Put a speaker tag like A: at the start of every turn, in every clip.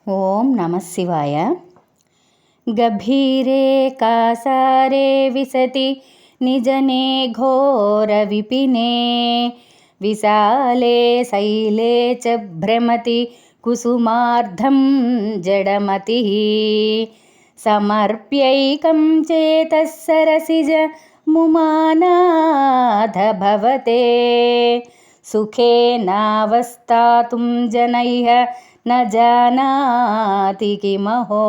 A: ఓం నమః శివాయ. గభీరే కాసారే విశతి నిజనే ఘోర విపినే విశాలే శైలే చ భ్రమతి కుసుమార్ధం జడమతి సమర్ప్యైకం చేతః సరసిజ ముమానాథ భవతే సుఖేనావస్థాతుం జనైః న జానాతి కిమహో.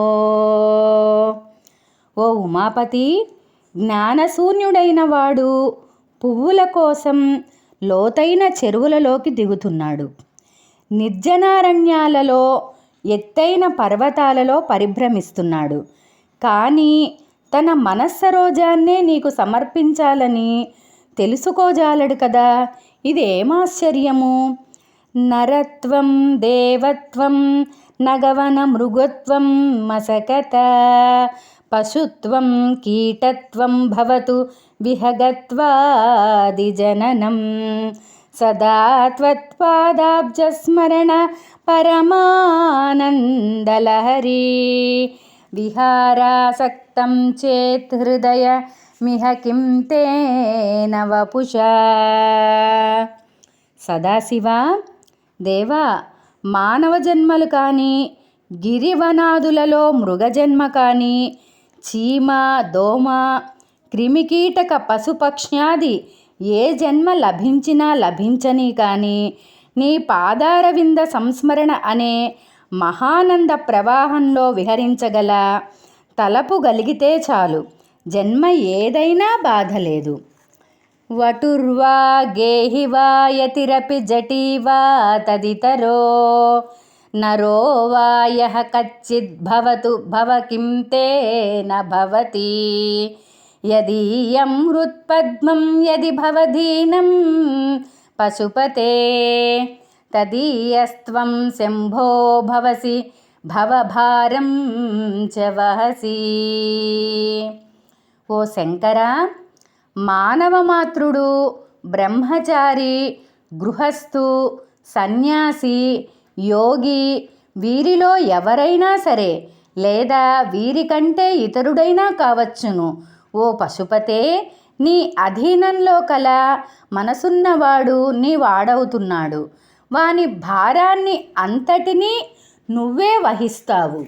A: ఓ ఉమాపతి, జ్ఞానశూన్యుడైన వాడు పువ్వుల కోసం లోతైన చెరువులలోకి దిగుతున్నాడు. నిర్జనారణ్యాలలో ఎత్తైన పర్వతాలలో పరిభ్రమిస్తున్నాడు. కానీ తన మనస్సరోజాన్నే నీకు సమర్పించాలని తెలుసుకోజాలడు కదా. ఇదేమాశ్చర్యము! నరత్వం దేవత్వం నగవన మృగత్వం మసకత పశుత్వం కీటత్వం భవతు విహగత్వాది జననం సదా త్వత్పాదాబ్జస్మరణ పరమానందలహరి విహారాసక్తం చేత్ హృదయ మిహ కిం తేన వపుషా. సదాశివా, దేవా, మానవ జన్మలు కానీ, గిరివనాదులలో మృగజన్మ కానీ, చీమ దోమ క్రిమికీటక పశుపక్ష్యాది ఏ జన్మ లభించినా లభించని కానీ నీ పాదారవింద సంస్మరణ అనే మహానంద ప్రవాహంలో విహరించగల తలపు గలిగితే చాలు. జన్మ ఏదైనా బాధ లేదు. వటుర్వా గేహివా యతిరపి జటీవా తదితరో నరో వా యః కచ్చిద్భవతు భవ కిం తేన భవతి యదీయం హృత్పద్మం యది భవదీనం పశుపతే తదీయస్త్వం శంభో భవసి భవభారం చ వహసి. ఓ శంకరా, మానవమాత్రుడు, బ్రహ్మచారి, గృహస్థు, సన్యాసి, యోగి వీరిలో ఎవరైనా సరే, లేదా వీరికంటే ఇతరుడైనా కావచ్చును. ఓ పశుపతే, నీ అధీనంలో కల మనసున్నవాడు నీ వాడవుతున్నాడు. వాని భారాన్ని అంతటినీ నువ్వే వహిస్తావు.